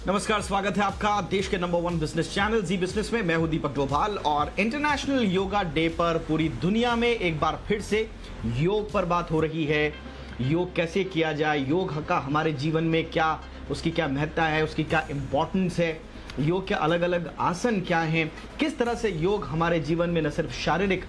नमस्कार, स्वागत है आपका देश के नंबर 1 बिजनेस चैनल जी बिजनेस में। मैं हूं दीपक डोभाल और इंटरनेशनल योगा डे पर पूरी दुनिया में एक बार फिर से योग पर बात हो रही है। योग कैसे किया जाए, योग का हमारे जीवन में क्या, उसकी क्या महत्ता है, उसकी क्या इम्पोर्टेंस है, योग के अलग अलग आसन क्या हैं, किस तरह से योग हमारे जीवन में न सिर्फ शारीरिक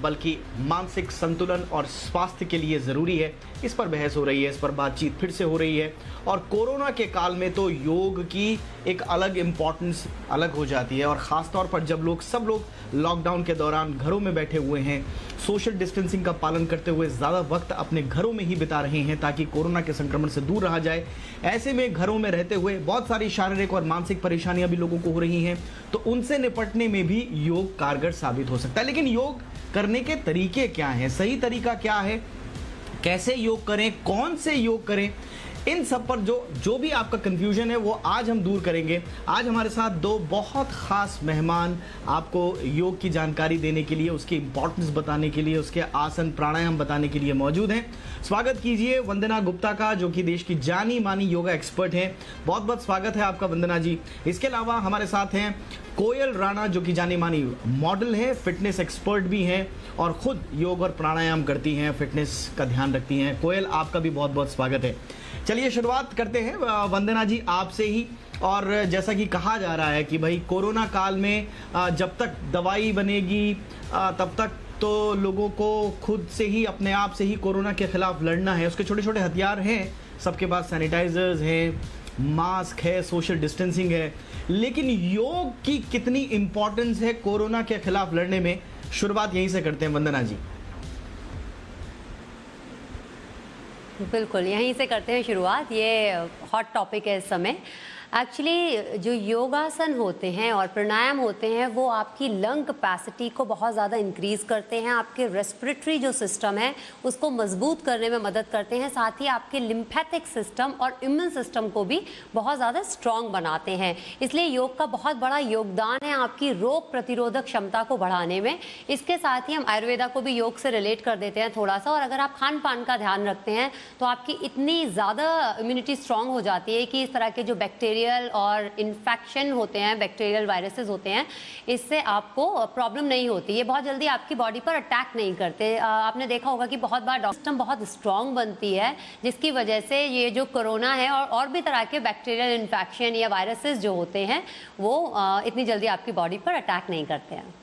बल्कि मानसिक संतुलन और स्वास्थ्य के लिए ज़रूरी है, इस पर बहस हो रही है, इस पर बातचीत फिर से हो रही है। और कोरोना के काल में तो योग की एक अलग इम्पॉर्टेंस अलग हो जाती है और ख़ास तौर पर जब सब लोग लॉकडाउन के दौरान घरों में बैठे हुए हैं, सोशल डिस्टेंसिंग का पालन करते हुए ज़्यादा वक्त अपने घरों में ही बिता रहे हैं ताकि कोरोना के संक्रमण से दूर रहा जाए। ऐसे में घरों में रहते हुए बहुत सारी शारीरिक और मानसिक परेशानियां भी लोगों को हो रही हैं, तो उनसे निपटने में भी योग कारगर साबित हो सकता है। लेकिन योग करने के तरीके क्या हैं, सही तरीका क्या है, कैसे योग करें, कौन से योग करें, इन सब पर जो भी आपका कंफ्यूजन है वो आज हम दूर करेंगे। आज हमारे साथ दो बहुत खास मेहमान आपको योग की जानकारी देने के लिए, उसकी इंपॉर्टेंस बताने के लिए, उसके आसन प्राणायाम बताने के लिए मौजूद हैं। स्वागत कीजिए वंदना गुप्ता का, जो कि देश की जानी मानी योगा एक्सपर्ट हैं। बहुत बहुत स्वागत है आपका वंदना जी। इसके अलावा हमारे साथ हैं कोयल राणा, जो कि जानी मानी मॉडल है, फिटनेस एक्सपर्ट भी हैं और खुद योग और प्राणायाम करती हैं, फिटनेस का ध्यान रखती हैं। कोयल, आपका भी बहुत बहुत स्वागत है। चलिए शुरुआत करते हैं वंदना जी आपसे ही। और जैसा कि कहा जा रहा है कि भाई कोरोना काल में जब तक दवाई बनेगी तब तक तो लोगों को खुद से ही, अपने आप से ही कोरोना के खिलाफ लड़ना है। उसके छोटे छोटे हथियार हैं, सबके पास सैनिटाइजर्स हैं, मास्क है, सोशल डिस्टेंसिंग है, लेकिन योग की कितनी इंपॉर्टेंस है कोरोना के खिलाफ लड़ने में, शुरुआत यहीं से करते हैं वंदना जी। बिल्कुल, यहीं से करते हैं शुरुआत। ये हॉट टॉपिक है इस समय। एक्चुअली जो योगासन होते हैं और प्राणायाम होते हैं वो आपकी लंग कैपेसिटी को बहुत ज़्यादा इंक्रीज़ करते हैं, आपके रेस्पिरेटरी जो सिस्टम है उसको मजबूत करने में मदद करते हैं, साथ ही आपके लिम्फेटिक सिस्टम और इम्यून सिस्टम को भी बहुत ज़्यादा स्ट्रॉन्ग बनाते हैं। इसलिए योग का बहुत बड़ा योगदान है आपकी रोग प्रतिरोधक क्षमता को बढ़ाने में। इसके साथ ही हम आयुर्वेदा को भी योग से रिलेट कर देते हैं थोड़ा सा, और अगर आप खान पान का ध्यान रखते हैं तो आपकी इतनी ज़्यादा इम्यूनिटी स्ट्रॉन्ग हो जाती है कि इस तरह के जो बैक्टीरियल और इन्फेक्शन होते हैं, बैक्टीरियल वायरसेस होते हैं, इससे आपको प्रॉब्लम नहीं होती। ये बहुत जल्दी आपकी बॉडी पर अटैक नहीं करते। आपने देखा होगा कि बहुत बार सिस्टम बहुत स्ट्रॉन्ग बनती है, जिसकी वजह से ये जो कोरोना है और भी तरह के बैक्टीरियल इन्फेक्शन या वायरसेस जो होते हैं वो इतनी जल्दी आपकी बॉडी पर अटैक नहीं करते हैं।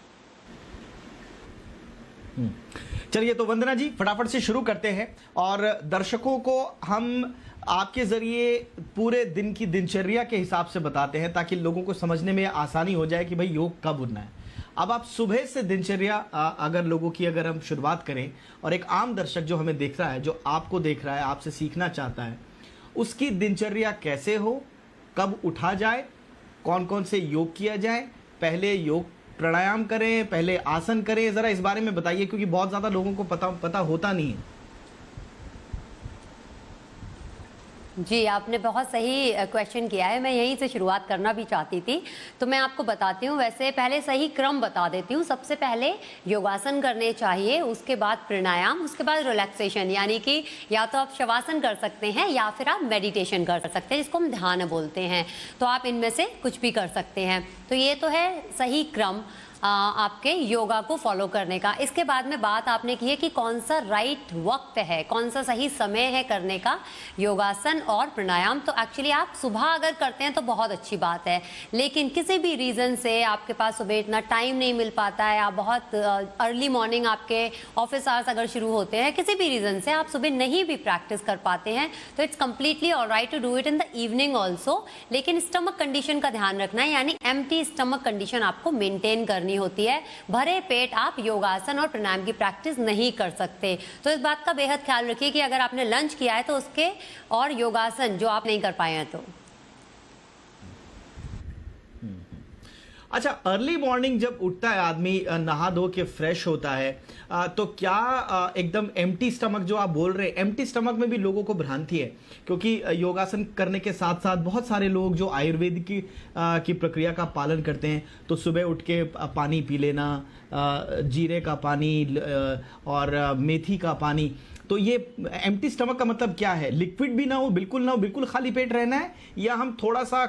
चलिए तो वंदना जी फटाफट से शुरू करते हैं और दर्शकों को हम आपके जरिए पूरे दिन की दिनचर्या के हिसाब से बताते हैं ताकि लोगों को समझने में आसानी हो जाए कि भाई योग कब उठना है। अब आप सुबह से दिनचर्या अगर लोगों की अगर हम शुरुआत करें और एक आम दर्शक जो हमें देख रहा है, जो आपको देख रहा है, आपसे सीखना चाहता है, उसकी दिनचर्या कैसे हो, कब उठा जाए, कौन कौन से योग किया जाए, पहले योग प्राणायाम करें, पहले आसन करें, ज़रा इस बारे में बताइए क्योंकि बहुत ज़्यादा लोगों को पता होता नहीं है। जी, आपने बहुत सही क्वेश्चन किया है। मैं यहीं से शुरुआत करना भी चाहती थी, तो मैं आपको बताती हूँ। वैसे पहले सही क्रम बता देती हूँ। सबसे पहले योगासन करने चाहिए, उसके बाद प्राणायाम, उसके बाद रिलैक्सेशन, यानी कि या तो आप शवासन कर सकते हैं या फिर आप मेडिटेशन कर सकते हैं, जिसको हम ध्यान बोलते हैं। तो आप इनमें से कुछ भी कर सकते हैं। तो ये तो है सही क्रम आपके योगा को फॉलो करने का। इसके बाद में बात आपने की है कि कौन सा राइट वक्त है, कौन सा सही समय है करने का योगासन और प्राणायाम। तो एक्चुअली आप सुबह अगर करते हैं तो बहुत अच्छी बात है, लेकिन किसी भी रीज़न से आपके पास सुबह इतना टाइम नहीं मिल पाता है, आप बहुत अर्ली मॉर्निंग आपके ऑफिस आवर्स अगर शुरू होते हैं, किसी भी रीज़न से आप सुबह नहीं भी प्रैक्टिस कर पाते हैं, तो it's completely alright to do it in the evening also. लेकिन स्टमक कंडीशन का ध्यान रखना है, यानी एम्प्टी स्टमक कंडीशन आपको मेंटेन करनी होती है। भरे पेट आप योगासन और प्राणायाम की प्रैक्टिस नहीं कर सकते। तो इस बात का बेहद ख्याल रखिए कि अगर आपने लंच किया है तो उसके और योगासन जो आप नहीं कर पाए हैं तो। अच्छा, अर्ली मॉर्निंग जब उठता है आदमी, नहा धो के फ्रेश होता है, तो क्या एकदम एम्प्टी स्टमक जो आप बोल रहे हैं, एम्प्टी स्टमक में भी लोगों को भ्रांति है क्योंकि योगासन करने के साथ साथ बहुत सारे लोग जो आयुर्वेद की प्रक्रिया का पालन करते हैं, तो सुबह उठ के पानी पी लेना, जीरे का पानी और मेथी का पानी, तो ये एम्प्टी स्टमक का मतलब क्या है? लिक्विड भी ना हो, बिल्कुल खाली पेट रहना है, या हम थोड़ा सा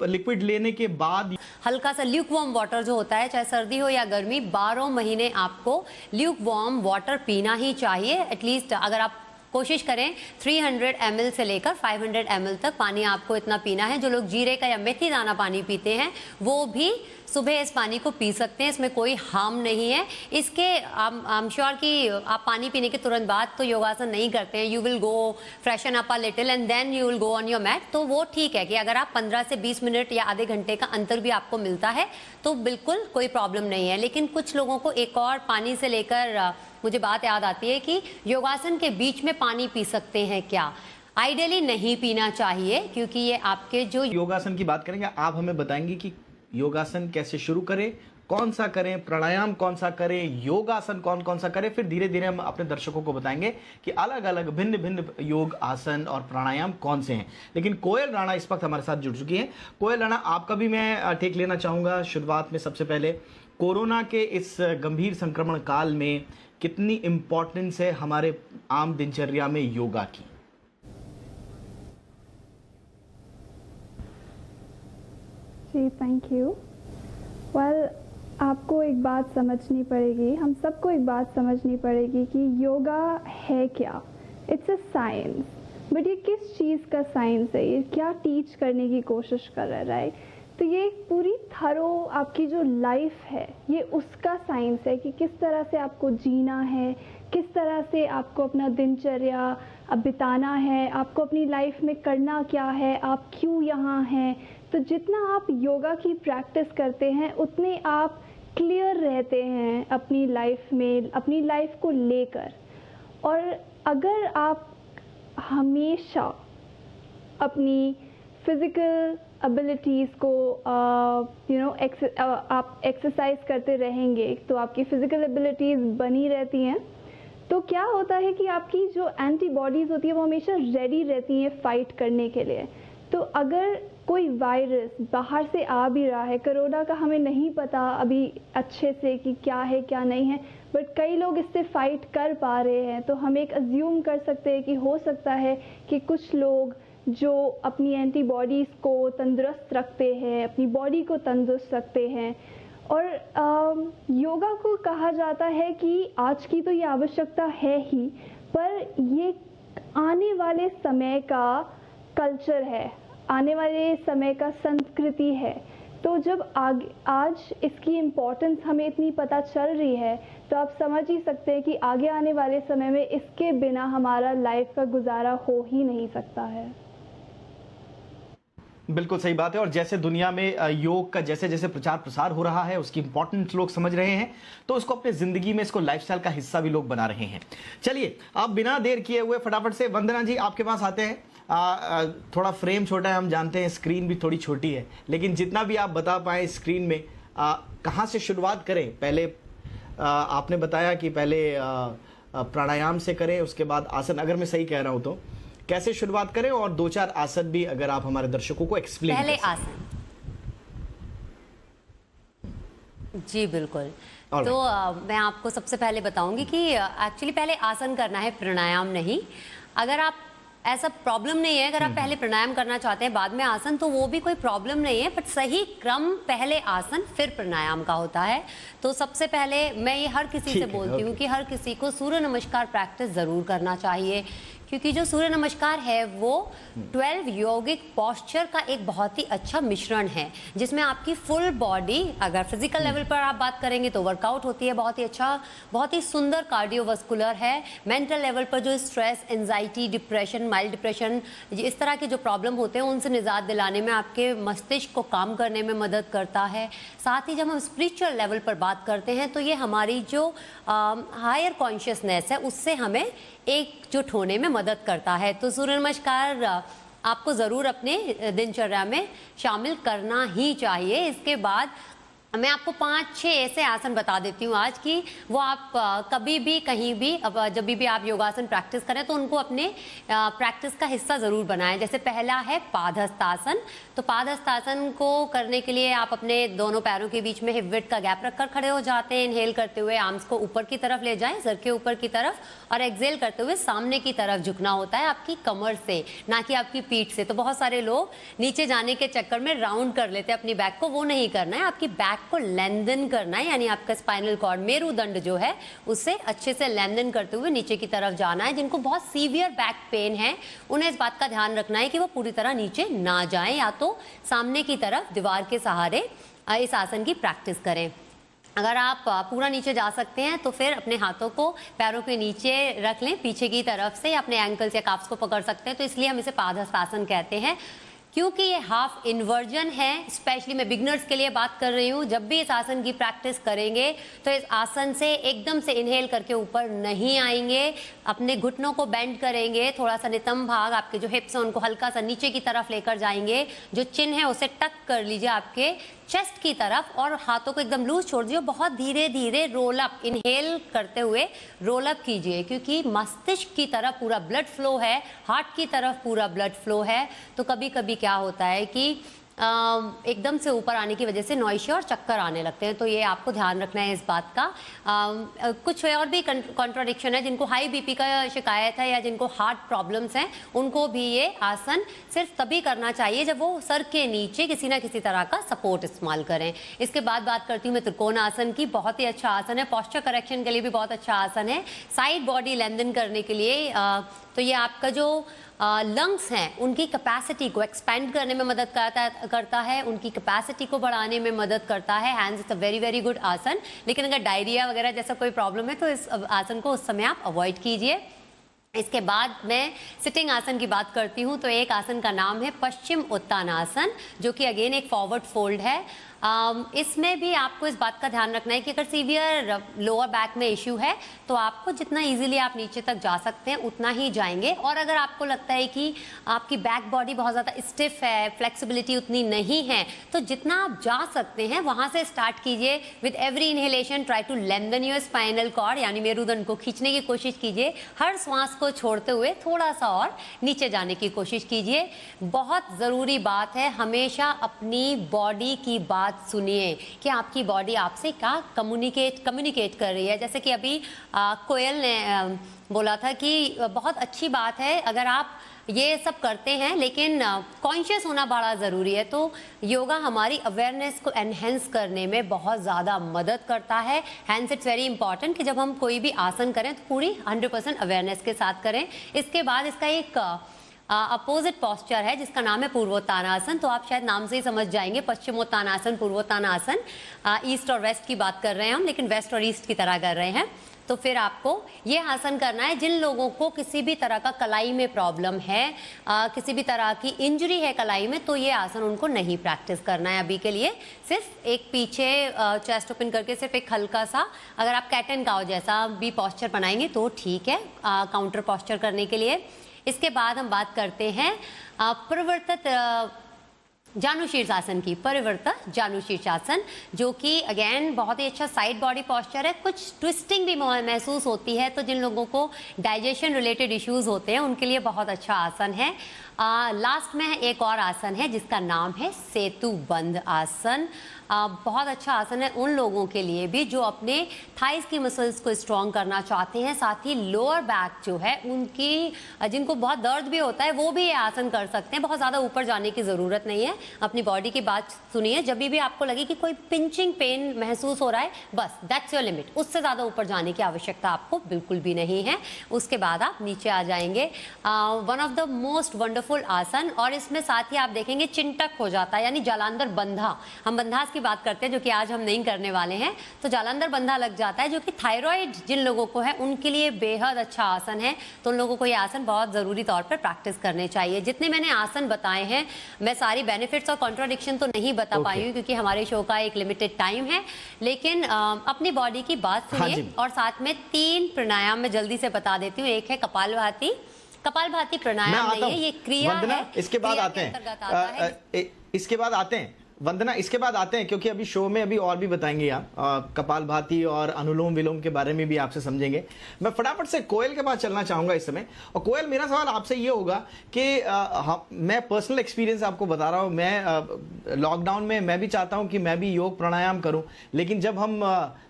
लिक्विड लेने के बाद हल्का सा ल्यूक वार्म वाटर जो होता है, चाहे सर्दी हो या गर्मी, 12 महीने आपको ल्यूक वार्म वाटर पीना ही चाहिए। एटलीस्ट अगर आप कोशिश करें 300 ml से लेकर 500 ml तक पानी आपको इतना पीना है। जो लोग जीरे का या मेथी दाना पानी पीते हैं वो भी सुबह इस पानी को पी सकते हैं, इसमें कोई हार्म नहीं है। इसके आई एम श्योर कि आप पानी पीने के तुरंत बाद तो योगासन नहीं करते हैं। You will go freshen up a little and then you will go on your mat. तो वो ठीक है कि अगर आप 15 से 20 मिनट या आधे घंटे का अंतर भी आपको मिलता है तो बिल्कुल कोई प्रॉब्लम नहीं है। लेकिन कुछ लोगों को एक और पानी से लेकर मुझे बात याद आती है कि योगासन के बीच में पानी पी सकते हैं क्या? आइडियली नहीं पीना चाहिए, क्योंकि ये आपके जो योगासन की बात करेंगे, आप हमें बताएंगे कि योगासन कैसे शुरू करें, कौन सा करें, प्राणायाम कौन सा करें, योगासन कौन कौन सा करें। फिर धीरे धीरे हम अपने दर्शकों को बताएंगे कि अलग अलग भिन्न भिन्न योग आसन और प्राणायाम कौन से हैं। लेकिन कोयल राणा इस वक्त हमारे साथ जुड़ चुकी हैं। कोयल राणा, आपका भी मैं टेक लेना चाहूँगा शुरुआत में। सबसे पहले कोरोना के इस गंभीर संक्रमण काल में कितनी इम्पोर्टेंस है हमारे आम दिनचर्या में योगा की? जी, थैंक यू। वेल, आपको एक बात समझनी पड़ेगी, हम सबको एक बात समझनी पड़ेगी कि योगा है क्या। इट्स अ साइंस, बट ये किस चीज़ का साइंस है, ये क्या टीच करने की कोशिश कर रहा है, राइट? तो ये एक पूरी थरो आपकी जो लाइफ है ये उसका साइंस है कि किस तरह से आपको जीना है, किस तरह से आपको अपना दिनचर्या अब बिताना है, आपको अपनी लाइफ में करना क्या है, आप क्यों यहाँ हैं। तो जितना आप योगा की प्रैक्टिस करते हैं उतने आप क्लियर रहते हैं अपनी लाइफ में, अपनी लाइफ को लेकर। और अगर आप हमेशा अपनी फिज़िकल एबिलिटीज़ को आप एक्सरसाइज करते रहेंगे तो आपकी फ़िज़िकल एबिलिटीज़ बनी रहती हैं। तो क्या होता है कि आपकी जो एंटीबॉडीज़ होती है वो हमेशा रेडी रहती हैं फाइट करने के लिए। तो अगर कोई वायरस बाहर से आ भी रहा है, कोरोना का हमें नहीं पता अभी अच्छे से कि क्या है क्या नहीं है, बट कई लोग इससे फाइट कर पा रहे हैं, तो हम एक अज्यूम कर सकते हैं कि हो सकता है कि कुछ लोग जो अपनी एंटीबॉडीज़ को तंदुरुस्त रखते हैं, अपनी बॉडी को तंदुरुस्त रखते हैं। और योगा को कहा जाता है कि आज की तो ये आवश्यकता है ही, पर ये आने वाले समय का कल्चर है, आने वाले समय का संस्कृति है। तो जब आज इसकी इम्पोर्टेंस हमें इतनी पता चल रही है तो आप समझ ही सकते हैं कि आगे आने वाले समय में इसके बिना हमारा लाइफ का गुजारा हो ही नहीं सकता है। बिल्कुल सही बात है। और जैसे दुनिया में योग का जैसे जैसे प्रचार प्रसार हो रहा है, उसकी इंपॉर्टेंस लोग समझ रहे हैं, तो इसको अपने जिंदगी में, इसको लाइफस्टाइल का हिस्सा भी लोग बना रहे हैं। चलिए, आप बिना देर किए हुए फटाफट से वंदना जी आपके पास आते हैं। थोड़ा फ्रेम छोटा है, हम जानते हैं, स्क्रीन भी थोड़ी छोटी है, लेकिन जितना भी आप बता पाए स्क्रीन में, कहाँ से शुरुआत करें? पहले आपने बताया कि पहले प्राणायाम से करें, उसके बाद आसन, अगर मैं सही कह रहा हूं तो कैसे शुरुआत करें? और 2-4 आसन भी अगर आप हमारे दर्शकों को एक्सप्लेन पहले आसन। जी बिल्कुल। तो मैं आपको सबसे पहले बताऊंगी कि एक्चुअली पहले आसन करना है, प्राणायाम नहीं। अगर आप ऐसा प्रॉब्लम नहीं है, अगर आप पहले प्राणायाम करना चाहते हैं बाद में आसन, तो वो भी कोई प्रॉब्लम नहीं है, बट सही क्रम पहले आसन फिर प्राणायाम का होता है। तो सबसे पहले मैं ये हर किसी से बोलती हूँ कि हर किसी को सूर्य नमस्कार प्रैक्टिस ज़रूर करना चाहिए, क्योंकि जो सूर्य नमस्कार है वो 12 यौगिक पोस्चर का एक बहुत ही अच्छा मिश्रण है, जिसमें आपकी फुल बॉडी, अगर फिजिकल लेवल पर आप बात करेंगे तो वर्कआउट होती है, बहुत ही अच्छा, बहुत ही सुंदर कार्डियोवास्कुलर है। मेंटल लेवल पर जो stress, anxiety, depression, mild depression, इस तरह के जो प्रॉब्लम होते हैं उनसे निजात दिलाने में, आपके मस्तिष्क को काम करने में मदद करता है। साथ ही जब हम स्पिरिचुअल लेवल पर बात करते हैं तो ये हमारी जो हायर कॉन्शियसनेस है उससे हमें एकजुट होने में मदद करता है। तो सूर्य नमस्कार आपको ज़रूर अपने दिनचर्या में शामिल करना ही चाहिए। इसके बाद मैं आपको 5-6 ऐसे आसन बता देती हूँ आज की, वो आप कभी भी कहीं भी जब भी आप योगासन प्रैक्टिस करें तो उनको अपने प्रैक्टिस का हिस्सा ज़रूर बनाएं। जैसे पहला है पादहस्तासन। तो पादहस्तासन को करने के लिए आप अपने दोनों पैरों के बीच में हिप विड्थ का गैप रखकर खड़े हो जाते हैं। इनहेल करते हुए आर्म्स को ऊपर की तरफ ले जाएं, सर के ऊपर की तरफ, और एक्सहेल करते हुए सामने की तरफ झुकना होता है आपकी कमर से, ना कि आपकी पीठ से। तो बहुत सारे लोग नीचे जाने के चक्कर में राउंड कर लेते हैं अपनी बैक को, वो नहीं करना है। आपकी बैक को लेंथन करना है, यानी आपका स्पाइनल कॉर्ड, मेरुदंड जो है उससे अच्छे से लेंथन करते हुए नीचे की तरफ जाना है। जिनको बहुत सीवियर बैक पेन है उन्हें इस बात का ध्यान रखना है कि वो पूरी तरह नीचे ना जाएं, या तो सामने की तरफ दीवार के सहारे इस आसन की प्रैक्टिस करें। अगर आप पूरा नीचे जा सकते हैं तो फिर अपने हाथों को पैरों के नीचे रख लें पीछे की तरफ से, या अपने एंकल्स या काफ्स को पकड़ सकते हैं। तो इसलिए हम इसे पादहस्तासन कहते हैं, क्योंकि ये हाफ इन्वर्जन है। स्पेशली मैं बिगनर्स के लिए बात कर रही हूँ। जब भी इस आसन की प्रैक्टिस करेंगे तो इस आसन से एकदम से इनहेल करके ऊपर नहीं आएंगे, अपने घुटनों को बेंड करेंगे, थोड़ा सा नितंब भाग, आपके जो हिप्स हैं उनको हल्का सा नीचे की तरफ लेकर जाएंगे, जो चिन है उसे टक कर लीजिए आपके चेस्ट की तरफ, और हाथों को एकदम लूज छोड़ दीजिए। बहुत धीरे धीरे रोल अप, इनहेल करते हुए रोल अप कीजिए, क्योंकि मस्तिष्क की तरफ पूरा ब्लड फ्लो है, हार्ट की तरफ पूरा ब्लड फ्लो है। तो कभी कभी क्या होता है कि एकदम से ऊपर आने की वजह से नॉइशी और चक्कर आने लगते हैं। तो ये आपको ध्यान रखना है इस बात का। कुछ और भी कॉन्ट्राडिक्शन है, जिनको हाई बीपी का शिकायत है या जिनको हार्ट प्रॉब्लम्स हैं, उनको भी ये आसन सिर्फ तभी करना चाहिए जब वो सर के नीचे किसी ना किसी तरह का सपोर्ट इस्तेमाल करें। इसके बाद बात करती हूँ मैं त्रिकोण आसन की। बहुत ही अच्छा आसन है, पॉस्चर करेक्शन के लिए भी बहुत अच्छा आसन है, साइड बॉडी लेंथन करने के लिए। तो ये आपका जो लंग्स हैं उनकी कैपेसिटी को एक्सपेंड करने में मदद करता है, उनकी कैपेसिटी को बढ़ाने में मदद करता है। Hands it's a very very good आसन। लेकिन अगर डायरिया वगैरह जैसा कोई प्रॉब्लम है तो इस आसन को उस समय आप अवॉइड कीजिए। इसके बाद मैं सिटिंग आसन की बात करती हूँ। तो एक आसन का नाम है पश्चिम उत्तानासन, जो कि अगेन एक फॉरवर्ड फोल्ड है। इसमें भी आपको इस बात का ध्यान रखना है कि अगर सीवियर लोअर बैक में इश्यू है तो आपको जितना इजीली आप नीचे तक जा सकते हैं उतना ही जाएंगे। और अगर आपको लगता है कि आपकी बैक बॉडी बहुत ज़्यादा स्टिफ है, फ्लेक्सिबिलिटी उतनी नहीं है, तो जितना आप जा सकते हैं वहाँ से स्टार्ट कीजिए। With every inhalation try to lengthen your spinal cord, यानी मेरुदंड को खींचने की कोशिश कीजिए। हर श्वास को छोड़ते हुए थोड़ा सा और नीचे जाने की कोशिश कीजिए। बहुत ज़रूरी बात है, हमेशा अपनी बॉडी की बात सुनिए कि आपकी बॉडी आपसे क्या कम्युनिकेट कर रही है। जैसे कि अभी कोयल ने बोला था कि बहुत अच्छी बात है अगर आप ये सब करते हैं, लेकिन कॉन्शियस होना बड़ा ज़रूरी है। तो योगा हमारी अवेयरनेस को एनहेंस करने में बहुत ज़्यादा मदद करता है। हैंस इट्स वेरी इंपॉर्टेंट कि जब हम कोई भी आसन करें तो पूरी 100% अवेयरनेस के साथ करें। इसके बाद इसका एक अपोजिट पॉस्चर है जिसका नाम है पूर्वोत्तानासन। तो आप शायद नाम से ही समझ जाएंगे, पश्चिमोत्तानासन, पूर्वोत्तानासन। ईस्ट और वेस्ट की बात कर रहे हैं हम, लेकिन वेस्ट और ईस्ट की तरह कर रहे हैं। तो फिर आपको ये आसन करना है। जिन लोगों को किसी भी तरह का कलाई में प्रॉब्लम है, किसी भी तरह की इंजरी है कलाई में, तो ये आसन उनको नहीं प्रैक्टिस करना है अभी के लिए। सिर्फ एक पीछे चेस्ट ओपन करके सिर्फ एक हल्का सा, अगर आप कैट एंड काउ जैसा भी पॉस्चर बनाएंगे तो ठीक है, काउंटर पॉस्चर करने के लिए। इसके बाद हम बात करते हैं परिवर्तित जानुशीर्षासन की। परिवर्तित जानुशीर्षासन, जो कि अगेन बहुत ही अच्छा साइड बॉडी पॉस्चर है। कुछ ट्विस्टिंग भी महसूस होती है, तो जिन लोगों को डाइजेशन रिलेटेड इश्यूज होते हैं उनके लिए बहुत अच्छा आसन है। लास्ट में एक और आसन है जिसका नाम है सेतु बंध आसन। बहुत अच्छा आसन है उन लोगों के लिए भी जो अपने थाइस की मसल्स को स्ट्रॉन्ग करना चाहते हैं। साथ ही लोअर बैक जो है उनकी, जिनको बहुत दर्द भी होता है, वो भी ये आसन कर सकते हैं। बहुत ज़्यादा ऊपर जाने की ज़रूरत नहीं है, अपनी बॉडी की बात सुनिए। जब भी आपको लगे कि कोई पिंचिंग पेन महसूस हो रहा है, बस दैट्स योर लिमिट। उससे ज़्यादा ऊपर जाने की आवश्यकता आपको बिल्कुल भी नहीं है। उसके बाद आप नीचे आ जाएंगे। One of the most wonderful आसन, और इसमें साथ ही आप देखेंगे चिंटक हो जाता है, यानी जालंधर बंधा। हम बंधास की बात करते हैं जो कि आज हम नहीं करने वाले हैं। तो जालंधर बंधा लग जाता है, जो कि थायराइड जिन लोगों को है उनके लिए बेहद अच्छा आसन है। तो उन लोगों को ये आसन बहुत ज़रूरी तौर पर प्रैक्टिस करने चाहिए। जितने मैंने आसन बताए हैं, मैं सारी बेनिफिट्स और कॉन्ट्राडिक्शन तो नहीं बता पाई हूँ क्योंकि हमारे शो का एक लिमिटेड टाइम है। लेकिन अपनी बॉडी की बात सुनिए। और साथ में 3 प्राणायाम मैं जल्दी से बता देती हूँ। एक है कपालभाति। कपालभाति प्राणायाम नहीं है, ये क्रिया है। इसके बाद आते हैं, इसके बाद आते हैं वंदना, इसके बाद आते हैं, क्योंकि अभी शो में अभी और भी बताएंगे आप, कपालभाति और अनुलोम विलोम के बारे में भी आपसे समझेंगे। मैं फटाफट से कोयल के पास चलना चाहूंगा इस समय। और कोयल, मेरा सवाल आपसे ये होगा कि मैं पर्सनल एक्सपीरियंस आपको बता रहा हूं, मैं लॉकडाउन में मैं भी चाहता हूं कि मैं भी योग प्राणायाम करूं, लेकिन जब हम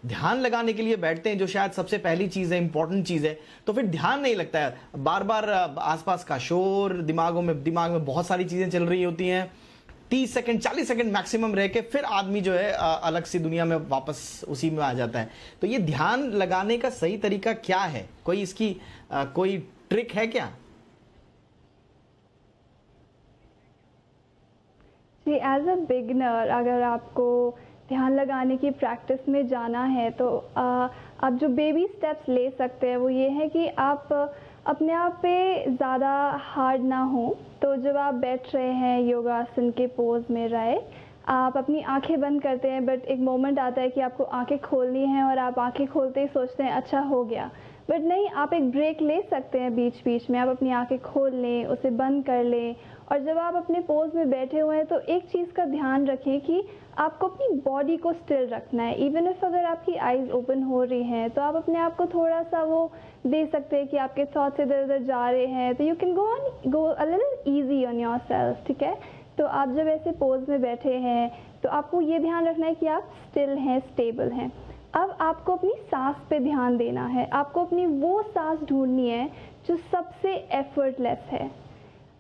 ध्यान लगाने के लिए बैठते हैं, जो शायद सबसे पहली चीज है, इंपॉर्टेंट चीज है, तो फिर ध्यान नहीं लगता है। बार बार आसपास का शोर, दिमाग में बहुत सारी चीजें चल रही होती हैं। 30 सेकंड 40 सेकंड मैक्सिमम रह के फिर आदमी जो है अलग सी दुनिया में वापस उसी में आ जाता है। तो ये ध्यान लगाने का सही तरीका क्या है? कोई इसकी कोई ट्रिक है क्या? जी, एज अ बिगिनर अगर आपको ध्यान लगाने की प्रैक्टिस में जाना है तो आप जो बेबी स्टेप्स ले सकते हैं वो ये है कि आप अपने आप पे ज़्यादा हार्ड ना हो। तो जब आप बैठ रहे हैं योगासन के पोज में रहे, आप अपनी आंखें बंद करते हैं, बट एक मोमेंट आता है कि आपको आंखें खोलनी है और आप आंखें खोलते ही सोचते हैं अच्छा हो गया, बट नहीं, आप एक ब्रेक ले सकते हैं बीच बीच में। आप अपनी आंखें खोल लें, उसे बंद कर लें, और जब आप अपने पोज में बैठे हुए हैं तो एक चीज़ का ध्यान रखें कि आपको अपनी बॉडी को स्टिल रखना है। इवन इफ अगर आपकी आईज ओपन हो रही हैं तो आप अपने आप को थोड़ा सा वो दे सकते हैं कि आपके थॉट्स इधर उधर जा रहे हैं, तो you can go a little easy on your self, ठीक है। तो आप जब ऐसे पोज में बैठे हैं तो आपको ये ध्यान रखना है कि आप स्टिल हैं, स्टेबल हैं। अब आपको अपनी सांस पे ध्यान देना है। आपको अपनी वो सांस ढूंढनी है जो सबसे एफर्टलेस है,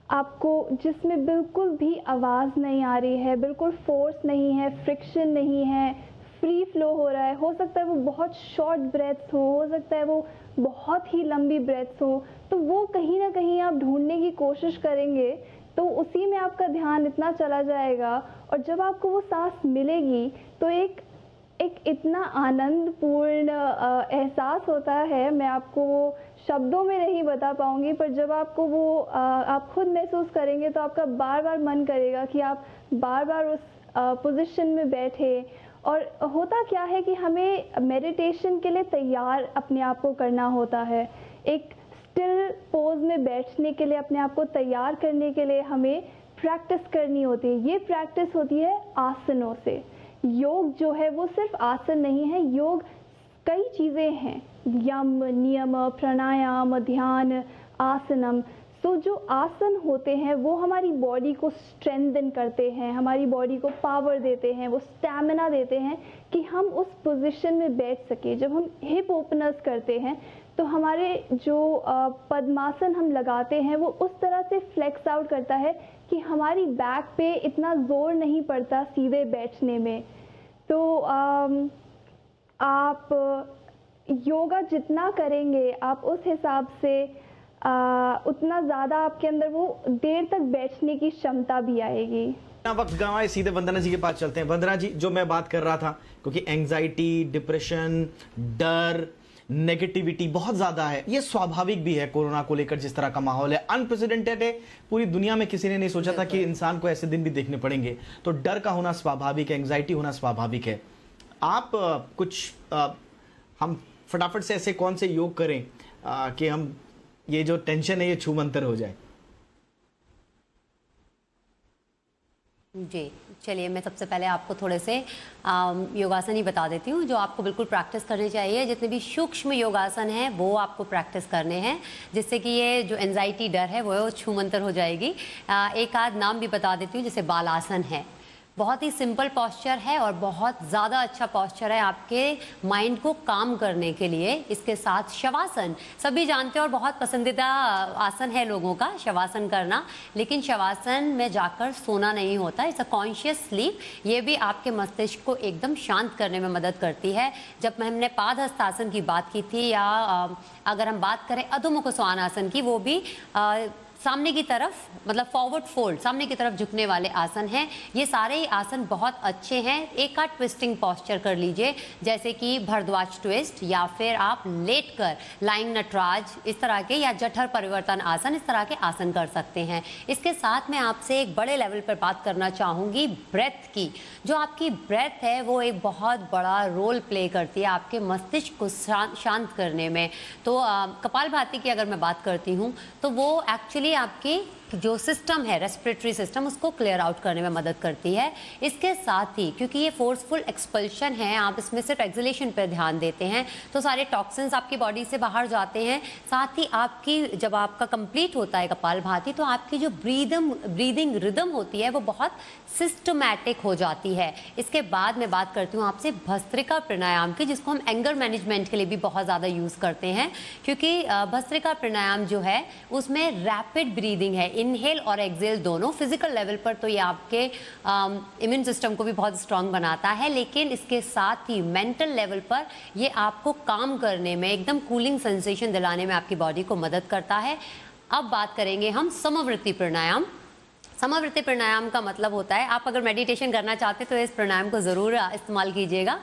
आपको जिसमें बिल्कुल भी आवाज़ नहीं आ रही है, बिल्कुल फोर्स नहीं है, फ्रिक्शन नहीं है, फ्री फ्लो हो रहा है। हो सकता है वो बहुत शॉर्ट ब्रेथ्स हो सकता है वो बहुत ही लंबी ब्रेथ्स हो, तो वो कहीं ना कहीं आप ढूंढने की कोशिश करेंगे तो उसी में आपका ध्यान इतना चला जाएगा। और जब आपको वो सांस मिलेगी तो एक इतना आनंदपूर्ण एहसास होता है, मैं आपको वो शब्दों में नहीं बता पाऊंगी, पर जब आपको वो आप खुद महसूस करेंगे तो आपका बार बार मन करेगा कि आप बार बार उस पोजीशन में बैठे। और होता क्या है कि हमें मेडिटेशन के लिए तैयार अपने आप को करना होता है। एक स्टिल पोज में बैठने के लिए अपने आप को तैयार करने के लिए हमें प्रैक्टिस करनी होती है। ये प्रैक्टिस होती है आसनों से। योग जो है वो सिर्फ आसन नहीं है, योग कई चीज़ें हैं, यम, नियम, प्राणायाम, ध्यान, आसनम। तो जो आसन होते हैं वो हमारी बॉडी को स्ट्रेंथन करते हैं, हमारी बॉडी को पावर देते हैं, वो स्टैमिना देते हैं कि हम उस पोजीशन में बैठ सके। जब हम हिप ओपनर्स करते हैं तो हमारे जो पद्मासन हम लगाते हैं वो उस तरह से फ्लेक्स आउट करता है कि हमारी बैक पे इतना जोर नहीं पड़ता सीधे बैठने में। तो आप योगा जितना करेंगे आप उस हिसाब से उतना ज़्यादा आपके अंदर वो देर तक बैठने की क्षमता भी आएगी। वक्त गंवाए, सीधे वंदना जी के पास चलते हैं। वंदना जी, जो मैं बात कर रहा था, क्योंकि एंजाइटी, डिप्रेशन, डर, नेगेटिविटी बहुत ज्यादा है, ये स्वाभाविक भी है। कोरोना को लेकर जिस तरह का माहौल है, अनप्रेसिडेंटेड है, पूरी दुनिया में किसी ने नहीं सोचा था कि इंसान को ऐसे दिन भी देखने पड़ेंगे। तो डर का होना स्वाभाविक है, एंजाइटी होना स्वाभाविक है। आप हम फटाफट से ऐसे कौन से योग करें कि हम ये जो टेंशन है ये छूमंतर हो जाए? जी, चलिए मैं सबसे पहले आपको थोड़े से योगासन ही बता देती हूँ जो आपको बिल्कुल प्रैक्टिस करनी चाहिए। जितने भी सूक्ष्म योगासन हैं वो आपको प्रैक्टिस करने हैं, जिससे कि ये जो एंजाइटी, डर है वो छूमंतर हो जाएगी। एक आध नाम भी बता देती हूँ, जैसे बालासन है, बहुत ही सिंपल पॉस्चर है और बहुत ज़्यादा अच्छा पॉस्चर है आपके माइंड को काम करने के लिए। इसके साथ शवासन, सभी जानते हैं और बहुत पसंदीदा आसन है लोगों का शवासन करना, लेकिन शवासन में जाकर सोना नहीं होता, इट्स अ कॉन्शियस स्लीप। ये भी आपके मस्तिष्क को एकदम शांत करने में मदद करती है। जब हमने पादहस्तासन की बात की थी, या अगर हम बात करें अधोमुख स्वानासन की, वो भी सामने की तरफ, मतलब फॉरवर्ड फोल्ड, सामने की तरफ झुकने वाले आसन हैं। ये सारे ही आसन बहुत अच्छे हैं। एक आध ट्विस्टिंग पॉस्चर कर लीजिए, जैसे कि भरद्वाज ट्विस्ट, या फिर आप लेटकर लाइंग नटराज, इस तरह के, या जठर परिवर्तन आसन, इस तरह के आसन कर सकते हैं। इसके साथ मैं आपसे एक बड़े लेवल पर बात करना चाहूँगी ब्रेथ की। जो आपकी ब्रेथ है वो एक बहुत बड़ा रोल प्ले करती है आपके मस्तिष्क को शांत करने में। तो कपालभाति की अगर मैं बात करती हूँ तो वो एक्चुअली आपकी जो सिस्टम है, रेस्पिरेटरी सिस्टम, उसको क्लियर आउट करने में मदद करती है। इसके साथ ही क्योंकि ये फोर्सफुल एक्सपल्शन है, आप इसमें सिर्फ एक्सलेशन पर ध्यान देते हैं तो सारे टॉक्सिन्स आपकी बॉडी से बाहर जाते हैं। साथ ही आपकी जब आपका कंप्लीट होता है कपालभाति तो आपकी जो ब्रीदिंग रिदम होती है वो बहुत सिस्टमैटिक हो जाती है। इसके बाद मैं बात करती हूँ आपसे भस्त्रिका प्राणायाम की, जिसको हम एंगर मैनेजमेंट के लिए भी बहुत ज़्यादा यूज़ करते हैं, क्योंकि भस्त्रिका प्राणायाम जो है उसमें रैपिड ब्रीदिंग है, इनहेल और एक्सेल दोनों। फिजिकल लेवल पर तो ये आपके इम्यून सिस्टम को भी बहुत स्ट्रांग बनाता है, लेकिन इसके साथ ही मेंटल लेवल पर ये आपको काम करने में, एकदम कूलिंग सेंसेशन दिलाने में आपकी बॉडी को मदद करता है। अब बात करेंगे हम समवर्ती प्राणायाम। समवर्ती प्राणायाम का मतलब होता है, आप अगर मेडिटेशन करना चाहते हैं तो इस प्राणायाम को ज़रूर इस्तेमाल कीजिएगा।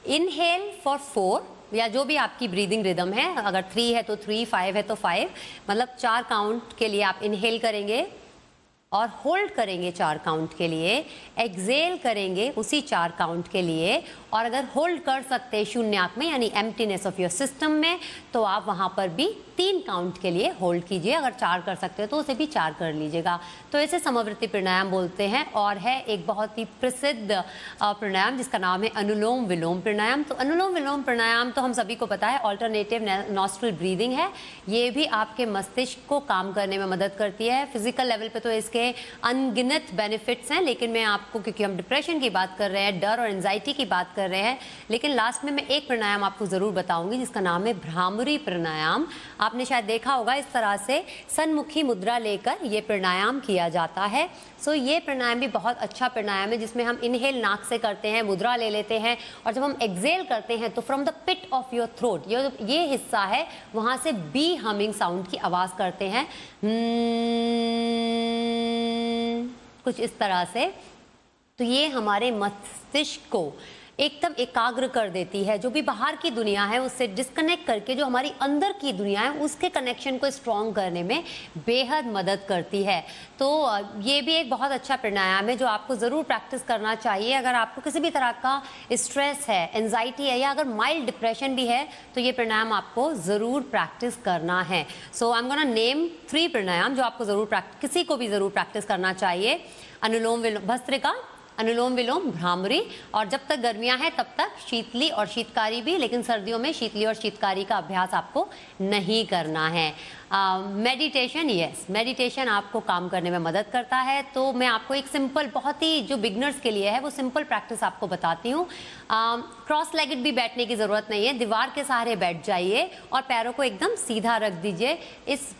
इनहेल फॉर 4 या जो भी आपकी ब्रीदिंग रिदम है, अगर 3 है तो 3, 5 है तो 5, मतलब 4 काउंट के लिए आप इनहेल करेंगे और होल्ड करेंगे 4 काउंट के लिए, एक्सेल करेंगे उसी 4 काउंट के लिए, और अगर होल्ड कर सकते हैं शून्याक में यानी एम्प्टीनेस ऑफ योर सिस्टम में, तो आप वहाँ पर भी 3 काउंट के लिए होल्ड कीजिए। अगर 4 कर सकते हो तो उसे भी 4 कर लीजिएगा। तो इसे समवर्ती प्राणायाम बोलते हैं और है एक बहुत ही प्रसिद्ध प्राणायाम जिसका नाम है अनुलोम विलोम प्राणायाम। तो अनुलोम विलोम प्राणायाम तो हम सभी को पता है ऑल्टरनेटिव नॉस्ट्रल ब्रीदिंग है। ये भी आपके मस्तिष्क को काम करने में मदद करती है। फिजिकल लेवल पे तो इसके अनगिनत बेनिफिट्स हैं, लेकिन मैं आपको, क्योंकि हम डिप्रेशन की बात कर रहे हैं, डर और एंजाइटी की बात कर रहे हैं, लेकिन लास्ट में मैं एक प्राणायाम आपको ज़रूर बताऊंगी जिसका नाम है भ्रामरी प्राणायाम। आपने शायद देखा होगा इस तरह से सन्मुखी मुद्रा लेकर ये प्राणायाम किया जाता है। सो ये प्राणायाम भी बहुत अच्छा प्राणायाम है जिसमें हम इनहेल नाक से करते हैं, मुद्रा ले लेते हैं, और जब हम एक्सेल करते हैं तो from the pit of your throat, ये हिस्सा है वहाँ से बी हमिंग साउंड की आवाज़ करते हैं, कुछ इस तरह से। तो ये हमारे मस्तिष्क को एकदम एकाग्र कर देती है, जो भी बाहर की दुनिया है उससे डिस्कनेक्ट करके जो हमारी अंदर की दुनिया है उसके कनेक्शन को स्ट्रॉन्ग करने में बेहद मदद करती है। तो ये भी एक बहुत अच्छा प्राणायाम है जो आपको ज़रूर प्रैक्टिस करना चाहिए। अगर आपको किसी भी तरह का स्ट्रेस है, एंजाइटी है, या अगर माइल्ड डिप्रेशन भी है तो ये प्राणायाम आपको ज़रूर प्रैक्टिस करना है। सो आई एम गोना नेम 3 प्राणायाम जो आपको ज़रूर किसी को भी ज़रूर प्रैक्टिस करना चाहिए। अनुलोम विलोम भस्त्रिका, अनुलोम विलोम, भ्रामरी, और जब तक गर्मियां हैं तब तक शीतली और शीतकारी भी, लेकिन सर्दियों में शीतली और शीतकारी का अभ्यास आपको नहीं करना है। मेडिटेशन, यस, मेडिटेशन आपको काम करने में मदद करता है। तो मैं आपको एक सिंपल, बहुत ही जो बिगनर्स के लिए है वो सिंपल प्रैक्टिस आपको बताती हूँ। क्रॉस लेगेड भी बैठने की ज़रूरत नहीं है, दीवार के सहारे बैठ जाइए और पैरों को एकदम सीधा रख दीजिए। इस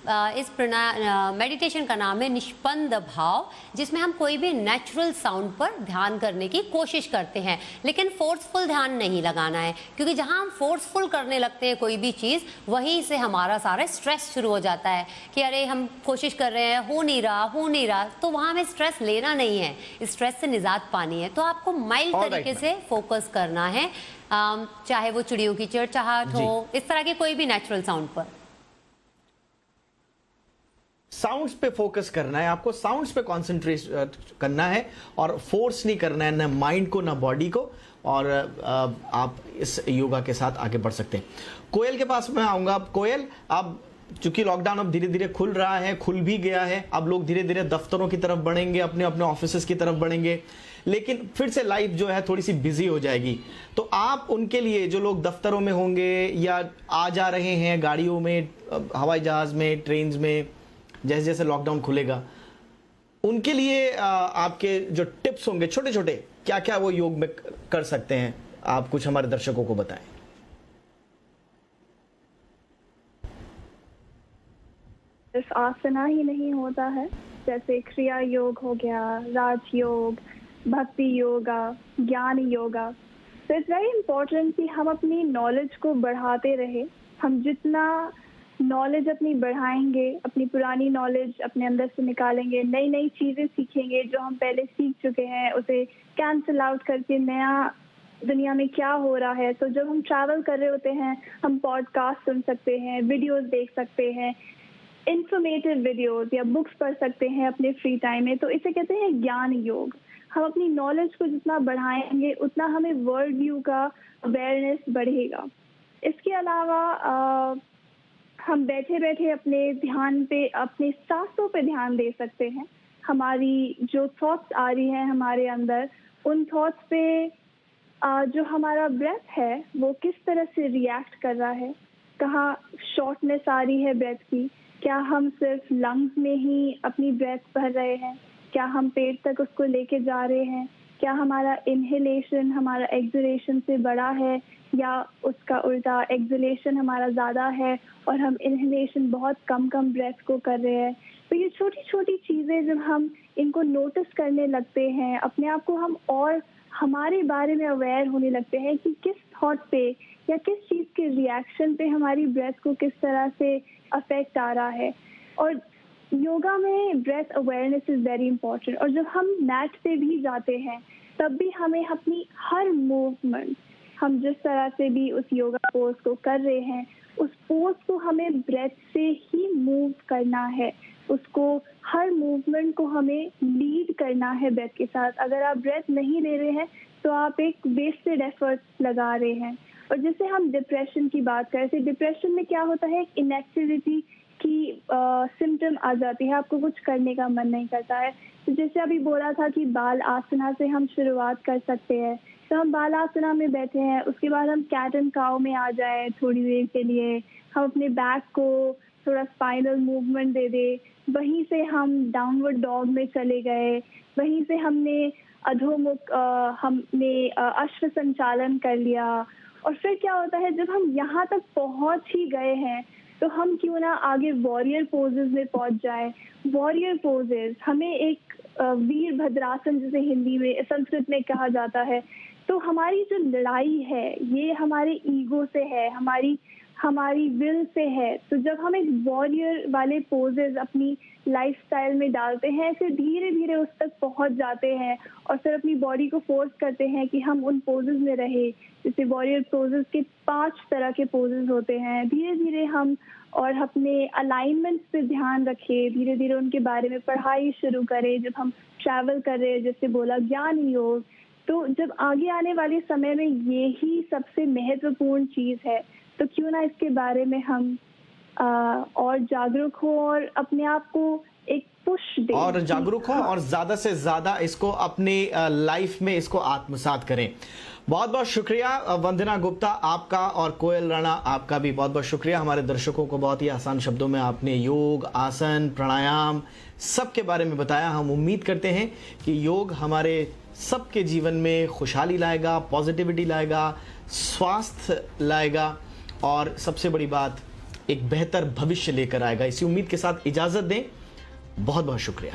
मेडिटेशन का नाम है निष्पन्द भाव, जिसमें हम कोई भी नेचुरल साउंड पर ध्यान करने की कोशिश करते हैं, लेकिन फोर्सफुल ध्यान नहीं लगाना है, क्योंकि जहाँ हम फोर्सफुल करने लगते हैं कोई भी चीज़, वहीं से हमारा सारा स्ट्रेस शुरू हो जाता है कि अरे हम कोशिश कर रहे हैं, हो नहीं रहा, तो वहाँ हमें स्ट्रेस लेना नहीं है, स्ट्रेस से निजात पानी है। तो आपको माइल्ड तरीके से फोकस करना है, चाहे वो चिड़ियों की चहचहाहट हो, इस तरह के कोई भी नेचुरल साउंड पर। साउंड्स पे फोकस करना है आपको, साउंड्स पे कॉन्सेंट्रेट करना है और फोर्स नहीं करना है ना माइंड को ना बॉडी को, और आप इस योगा के साथ आगे बढ़ सकते हैं। कोयल के पास मैं आऊंगा। कोयल, अब चूंकि लॉकडाउन अब धीरे धीरे खुल रहा है, खुल भी गया है, अब लोग धीरे धीरे दफ्तरों की तरफ बढ़ेंगे, अपने अपने ऑफिसेस की तरफ बढ़ेंगे, लेकिन फिर से लाइफ जो है थोड़ी सी बिजी हो जाएगी। तो आप उनके लिए, जो लोग दफ्तरों में होंगे या आ जा रहे हैं गाड़ियों में, हवाई जहाज में, ट्रेन में, जैसे जैसे लॉकडाउन खुलेगा, उनके लिए आपके जो टिप्स होंगे छोटे छोटे, क्या क्या वो योग में कर सकते हैं, आप कुछ हमारे दर्शकों को बताएं। सिर्फ आसना ही नहीं होता है, जैसे क्रिया योग हो गया, राजयोग, भक्ति योगा, ज्ञान योगा। तो इट्स वेरी इम्पोर्टेंट कि हम अपनी नॉलेज को बढ़ाते रहे। हम जितना नॉलेज अपनी बढ़ाएंगे, अपनी पुरानी नॉलेज अपने अंदर से निकालेंगे, नई नई चीज़ें सीखेंगे, जो हम पहले सीख चुके हैं उसे कैंसिल आउट करके नया दुनिया में क्या हो रहा है। तो जब हम ट्रैवल कर रहे होते हैं, हम पॉडकास्ट सुन सकते हैं, वीडियोस देख सकते हैं, इंफॉर्मेटिव वीडियोस या बुक्स पढ़ सकते हैं अपने फ्री टाइम में। तो इसे कहते हैं ज्ञान योग। हम अपनी नॉलेज को जितना बढ़ाएंगे उतना हमें वर्ल्ड व्यू का अवेयरनेस बढ़ेगा। इसके अलावा हम बैठे बैठे अपने ध्यान पे, अपने सांसों पे ध्यान दे सकते हैं। हमारी जो थॉट्स आ रही हैं हमारे अंदर, उन थॉट्स पे जो हमारा ब्रेथ है वो किस तरह से रिएक्ट कर रहा है, कहाँ शॉर्टनेस आ रही है ब्रेथ की, क्या हम सिर्फ लंग्स में ही अपनी ब्रेथ भर रहे हैं, क्या हम पेट तक उसको लेके जा रहे हैं, क्या हमारा इनहेलेशन हमारा एक्सहेलेशन से बड़ा है या उसका उल्टा एक्सहेलेशन हमारा ज़्यादा है और हम इनहेलेशन बहुत कम ब्रेथ को कर रहे हैं। तो ये छोटी छोटी चीज़ें जब हम इनको नोटिस करने लगते हैं, अपने आप को हम और हमारे बारे में अवेयर होने लगते हैं कि किस थॉट पे या किस चीज़ के रिएक्शन पे हमारी ब्रेथ को किस तरह से अफेक्ट आ रहा है। और योगा में breath awareness is very important. और जब हम मैट पे भी जाते हैं तब भी हमें अपनी हर मूवमेंट, हम जिस तरह से भी उस योगा पोज को कर रहे हैं, उस पोज को हमें ब्रेथ से ही मूव करना है। उसको हर मूवमेंट को हमें लीड करना है ब्रेथ के साथ। अगर आप ब्रेथ नहीं ले रहे हैं तो आप एक वेस्टेड एफर्ट लगा रहे हैं। और जैसे हम डिप्रेशन की बात करें, तो डिप्रेशन में क्या होता है, एक इनएक्टिविटी की सिम्टम आ जाती है, आपको कुछ करने का मन नहीं करता है। तो जैसे अभी बोला था कि बाल आसना से हम शुरुआत कर सकते हैं, तो हम बाल आसना में बैठे हैं, उसके बाद हम कैट एंड काउ में आ जाए थोड़ी देर के लिए, हम अपने बैक को थोड़ा स्पाइनल मूवमेंट दे दे, वहीं से हम डाउनवर्ड डॉग में चले गए, वहीं से हमने अधोमुख हमने अश्व संचालन कर लिया। और फिर क्या होता है, जब हम यहाँ तक पहुँच ही गए हैं तो हम क्यों ना आगे वॉरियर पोजेस में पहुँच जाए। वॉरियर पोजेस हमें एक वीरभद्रासन जिसे हिंदी में संस्कृत में कहा जाता है। तो हमारी जो लड़ाई है ये हमारे ईगो से है, हमारी विल से है। तो जब हम एक वॉरियर वाले पोजेस अपनी लाइफस्टाइल में डालते हैं, फिर धीरे धीरे उस तक पहुंच जाते हैं और फिर अपनी बॉडी को फोर्स करते हैं कि हम उन पोजेस में रहे। जैसे वॉरियर पोजेस के 5 तरह के पोजेस होते हैं। धीरे धीरे हम और अपने अलाइनमेंट्स पे ध्यान रखें, धीरे धीरे उनके बारे में पढ़ाई शुरू करें। जब हम ट्रैवल कर रहे हैं, जैसे बोला ज्ञान योग, तो जब आगे आने वाले समय में ये ही सबसे महत्वपूर्ण चीज़ है, तो क्यों ना इसके बारे में हम और जागरूक हो और अपने आप को एक पुश दें और जागरूक हो और ज्यादा से ज्यादा इसको अपनी लाइफ में इसको आत्मसात करें। बहुत बहुत शुक्रिया वंदना गुप्ता आपका, और कोयल राणा आपका भी बहुत बहुत शुक्रिया। हमारे दर्शकों को बहुत ही आसान शब्दों में आपने योग, आसन, प्राणायाम सब के बारे में बताया। हम उम्मीद करते हैं कि योग हमारे सबके जीवन में खुशहाली लाएगा, पॉजिटिविटी लाएगा, स्वास्थ्य लाएगा और सबसे बड़ी बात एक बेहतर भविष्य लेकर आएगा। इसी उम्मीद के साथ इजाजत दें। बहुत बहुत शुक्रिया।